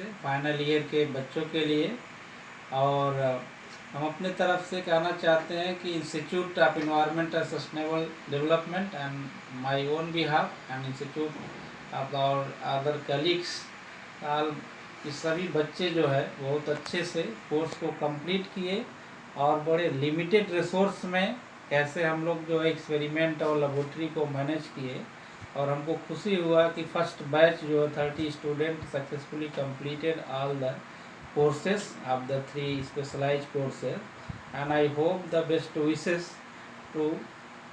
से final year के बच्चों के लिए। और हम अपने तरफ से कहना चाहते हैं कि institute of environment and sustainable development and my own behalf and institute of our other colleagues all, ये सभी बच्चे जो है बहुत अच्छे से कोर्स को कंप्लीट किए और बड़े लिमिटेड रिसोर्स में कैसे हम लोग जो है एक्सपेरिमेंट और लेबोरेटरी को मैनेज किए। और हमको खुशी हुआ कि फर्स्ट बैच जो है 30 student successfully completed all the courses of the 3 specialized courses, and I hope the best wishes to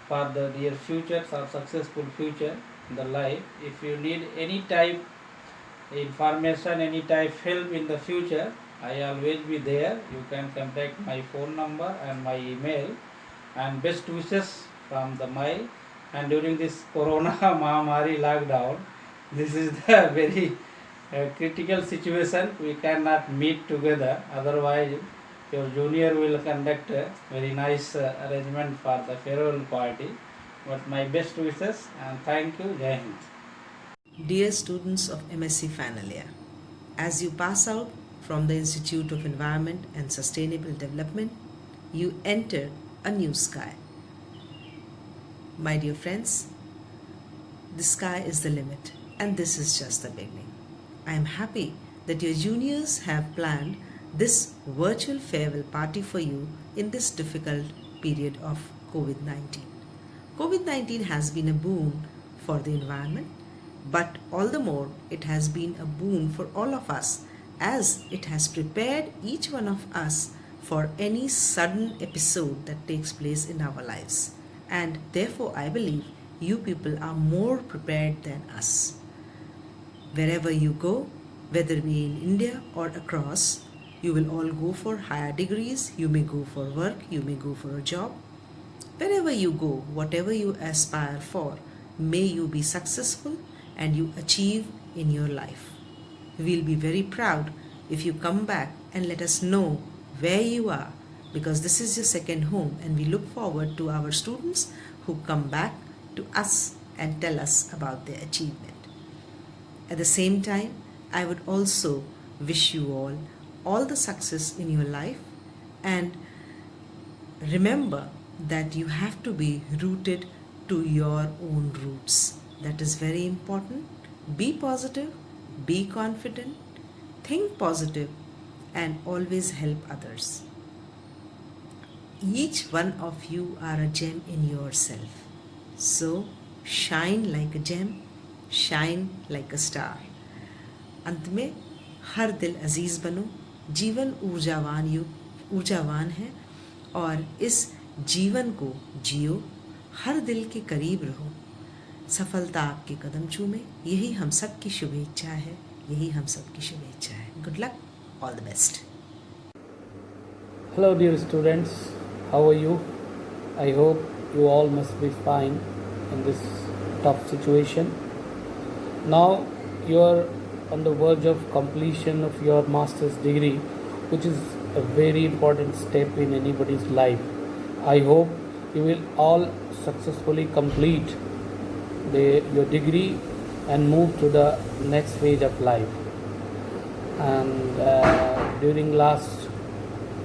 for the dear future or successful future in the life. If you need any type information, any type help in the future, I always be there. You can contact my phone number and my email, and best wishes from the my. And during this corona mahamari lockdown, this is the very critical situation. We cannot meet together, otherwise your junior will conduct a very nice arrangement for the farewell party. But my best wishes and thank you. Jai Hind. Dear students of MSc final year, as you pass out from the Institute of Environment and Sustainable Development, you enter a new sky. My dear friends, the sky is the limit, and this is just the beginning. I am happy that your juniors have planned this virtual farewell party for you in this difficult period of COVID-19. COVID-19 has been a boon for the environment, but all the more it has been a boon for all of us, as it has prepared each one of us for any sudden episode that takes place in our lives. And therefore I believe you people are more prepared than us. Wherever you go, whether be in India or across, you will all go for higher degrees, you may go for work, you may go for a job. Wherever you go, whatever you aspire for, may you be successful and you achieve in your life. We'll be very proud if you come back and let us know where you are, because this is your second home, and we look forward to our students who come back to us and tell us about their achievement. At the same time, I would also wish you all the success in your life, and remember that you have to be rooted to your own roots. That is very important. Be positive, be confident, think positive, and always help others. Each one of you are a gem in yourself. So shine like a gem, shine like a star. अंत में हर दिल अजीज़ बनो. जीवन ऊर्जावान है और इस जीवन को जियो. हर दिल के करीब रहो. सफलता आपके कदम चूमे. यही हम सब की शुभेच्छा है. Good luck. All the best. Hello dear students, how are you? I hope you all must be fine in this tough situation. Now you are on the verge of completion of your master's degree, which is a very important step in anybody's life. I hope you will all successfully complete your degree and move to the next phase of life. And during last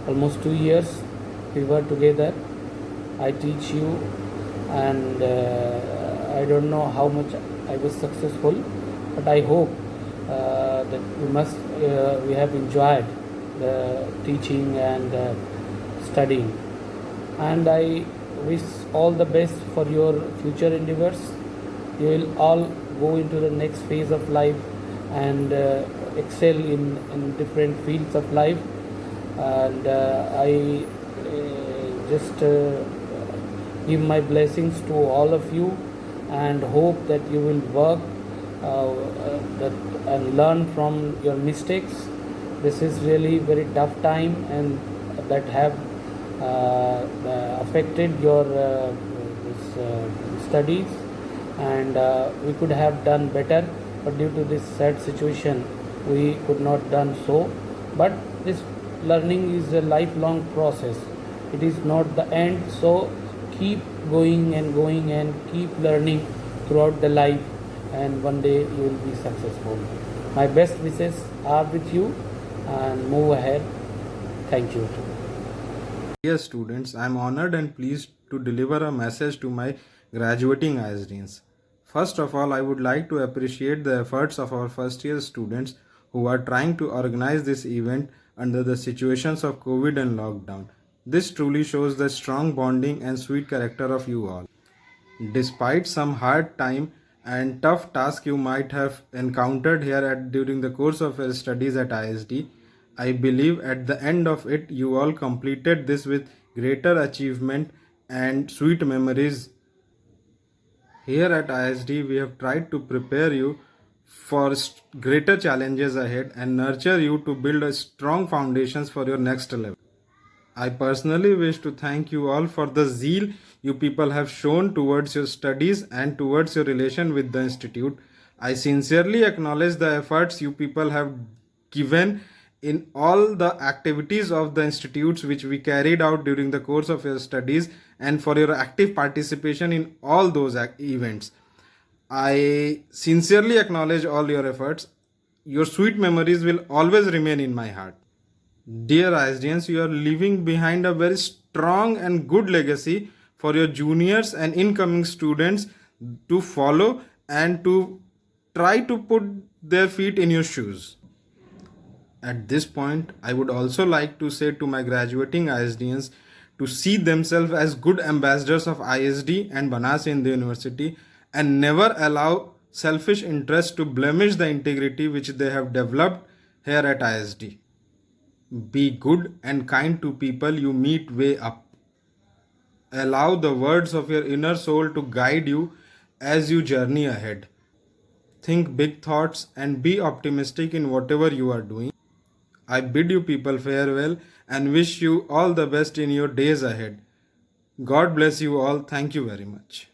almost 2 years we were together. I teach you, and I don't know how much I was successful, but I hope that we have enjoyed the teaching and studying, and I wish all the best for your future endeavors. You will all go into the next phase of life and excel in different fields of life, and I just give my blessings to all of you, and hope that you will work and learn from your mistakes. This is really very tough time, and that have affected your studies, and we could have done better, but due to this sad situation we could not done so. But this learning is a lifelong process. It is not the end, so keep going and keep learning throughout the life, and one day you will be successful. My best wishes are with you and move ahead. Thank you. Dear students, I am honored and pleased to deliver a message to my graduating ISDians. First of all, I would like to appreciate the efforts of our first year students who are trying to organize this event under the situations of COVID and lockdown. This truly shows the strong bonding and sweet character of you all. Despite some hard time and tough task you might have encountered here during the course of your studies at ISD, I believe at the end of it you all completed this with greater achievement and sweet memories. Here at ISD, we have tried to prepare you for greater challenges ahead and nurture you to build a strong foundations for your next level. I personally wish to thank you all for the zeal you people have shown towards your studies and towards your relation with the institute. I sincerely acknowledge the efforts you people have given in all the activities of the institutes which we carried out during the course of your studies and for your active participation in all those events. I sincerely acknowledge all your efforts. Your sweet memories will always remain in my heart. Dear ISDians, you are leaving behind a very strong and good legacy for your juniors and incoming students to follow and to try to put their feet in your shoes. At this point, I would also like to say to my graduating ISDians to see themselves as good ambassadors of ISD and Banas Hindu University and never allow selfish interest to blemish the integrity which they have developed here at ISD. Be good and kind to people you meet way up. Allow the words of your inner soul to guide you as you journey ahead. Think big thoughts and be optimistic in whatever you are doing. I bid you people farewell and wish you all the best in your days ahead. God bless you all. Thank you very much.